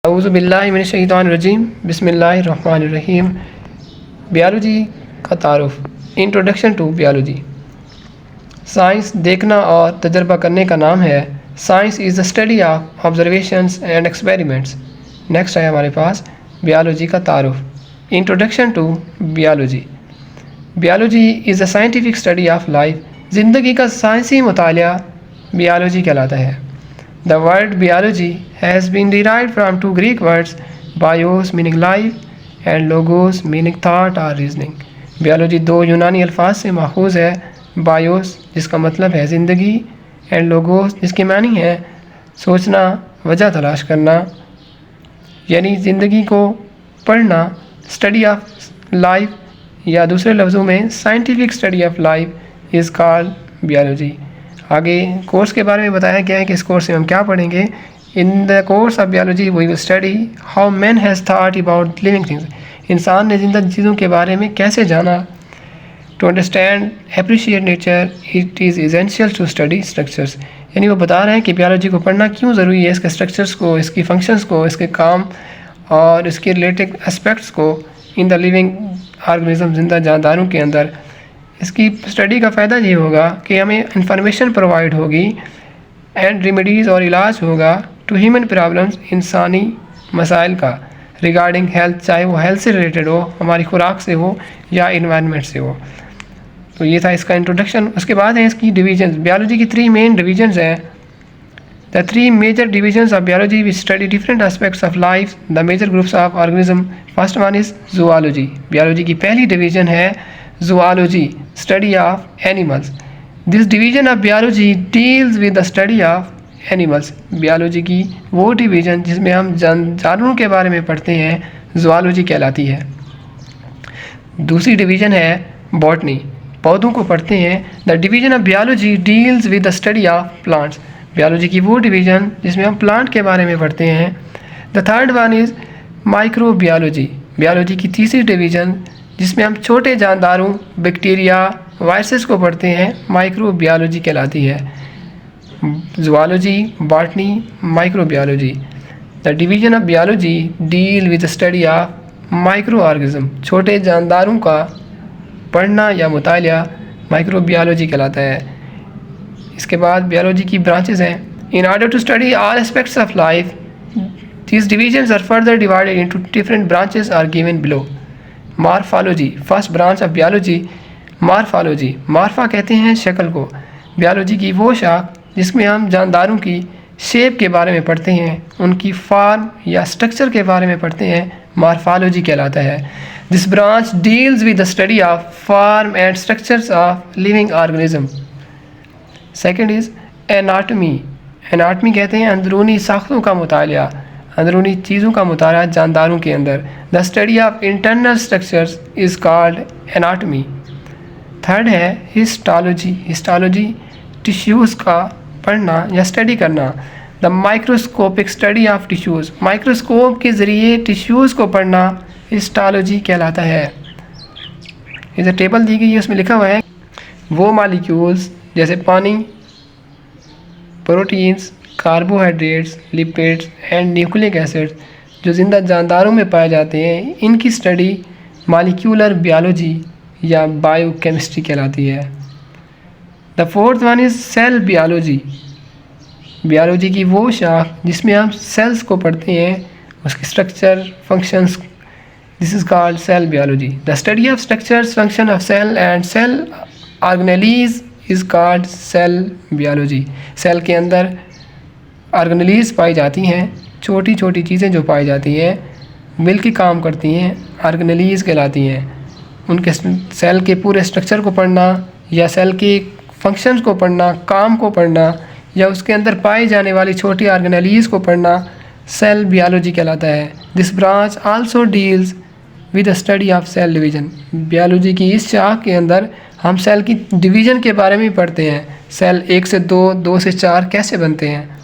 औज़ुबिल्लाहिमिनश्शैतानिर्रजीम बिस्मिल्लाहिर्रहमानिर्रहीम। बायोलॉजी का तारुफ। Introduction to biology. साइंस देखना और तजर्बा करने का नाम है। Science is the study of observations and experiments. Next है हमारे पास बायोलॉजी का तारुफ। Introduction to biology. Biology is the scientific study of life. ज़िंदगी का साइंसी मुतालिया बायोलॉजी कहलाता है। The word biology has been derived from two Greek words, bios meaning life and logos meaning thought or reasoning. Biology दो यूनानी अल्फाज से माखूज है, bios जिसका मतलब है ज़िंदगी and logos जिसकी मानी है सोचना, वजह तलाश करना, यानी ज़िंदगी को पढ़ना, स्टडी ऑफ लाइफ या दूसरे लफ्ज़ों में scientific study of life is called biology. आगे कोर्स के बारे में बताया गया है कि इस कोर्स में हम क्या पढ़ेंगे। In the course of biology we will study how man has thought about living things. इंसान ने जिंदा चीज़ों के बारे में कैसे जाना। To understand appreciate nature it is essential to study structures. यानी वो बता रहे हैं कि बायोलॉजी को पढ़ना क्यों ज़रूरी है, इसके स्ट्रक्चर्स को, इसकी फंक्शंस को, इसके काम और इसके रिलेटेड एस्पेक्ट्स को इन द लिविंग ऑर्गेनिज्म, जिंदा जानदारों के अंदर। इसकी स्टडी का फ़ायदा ये होगा कि हमें इंफॉर्मेशन प्रोवाइड होगी एंड रेमेडीज़ और इलाज होगा टू ह्यूमन प्रॉब्लम्स, इंसानी मसाइल का रिगार्डिंग हेल्थ, चाहे वो हेल्थ से रिलेटेड हो, हमारी खुराक से हो या इन्वायरमेंट से हो। तो ये था इसका इंट्रोडक्शन। उसके बाद है इसकी डिवीजन्स। बायोलॉजी की 3 मेन डिवीजन्स हैं। The 3 major divisions of biology which study different aspects of life. The major groups of organism. First one is zoology. Biology की पहली डिवीजन है zoology, study of animals. This division of biology deals with the study of animals. biology की वो division जिसमें हम जानवरों के बारे में पढ़ते हैं zoology कहलाती है। दूसरी डिवीज़न है बॉटनी, पौधों को पढ़ते हैं। The division of biology deals with the study of plants. biology की वो डिवीज़न जिसमें हम प्लांट के बारे में पढ़ते हैं। The third one is microbiology. biology की तीसरी डिवीज़न जिसमें हम छोटे जानदारों, बैक्टीरिया, वायरसेस को पढ़ते हैं, माइक्रोबायोलॉजी कहलाती है। Zoology, botany, microbiology. The division of biology deal with the study of micro organism. छोटे जानदारों का पढ़ना या मुतालिया माइक्रोबायोलॉजी कहलाता है। इसके बाद बायोलॉजी की ब्रांचेस हैं। In order to study all aspects of life these divisions are further divided into different branches are given below. Morphology, first branch of biology morphology. मॉर्फा कहते हैं शक्ल को। बायोलॉजी की वो शाख जिसमें हम जानदारों की शेप के बारे में पढ़ते हैं, उनकी फॉर्म या स्ट्रक्चर के बारे में पढ़ते हैं, मॉर्फोलॉजी कहलाता है। This branch deals with the study of form and structures of living organism. Second is anatomy. Anatomy कहते हैं अंदरूनी साख्तों का मुतालिया, अंदरूनी चीज़ों का मुताला जानदारों के अंदर। The study of internal structures is called anatomy. Third है हिस्टोलॉजी। हिस्टोलॉजी टिश्यूज़ का पढ़ना या स्टडी करना। The microscopic study of tissues. Microscope के ज़रिए टिश्यूज़ को पढ़ना हिस्टोलॉजी कहलाता है। इधर टेबल दी गई है, उसमें लिखा हुआ है वो मॉलिक्यूल्स जैसे पानी, proteins, carbohydrates, lipids and nucleic acids जो जिंदा जानदारों में पाए जाते हैं, इनकी स्टडी मॉलिक्यूलर बायोलॉजी या बायोकेमिस्ट्री कहलाती है। The fourth one is cell biology. Biology की वो शाख जिसमें हम सेल्स को पढ़ते हैं, उसकी structure, functions, this is called cell biology. The study of structures, function of cell and cell organelles is called cell biology. Cell के अंदर ऑर्गेनेलीज पाई जाती हैं, छोटी छोटी चीज़ें जो पाई जाती हैं, मिल के काम करती हैं, ऑर्गेनेलीज कहलाती हैं। उनके सेल के पूरे स्ट्रक्चर को पढ़ना या सेल के फंक्शंस को पढ़ना, काम को पढ़ना या उसके अंदर पाई जाने वाली छोटी ऑर्गेनेलीज को पढ़ना सेल बायोलॉजी कहलाता है। This branch also deals with the study of cell division. Biology की इस शाख के अंदर हम सेल की डिवीज़न के बारे में पढ़ते हैं। सेल 1 से 2, 2 से 4 कैसे बनते हैं।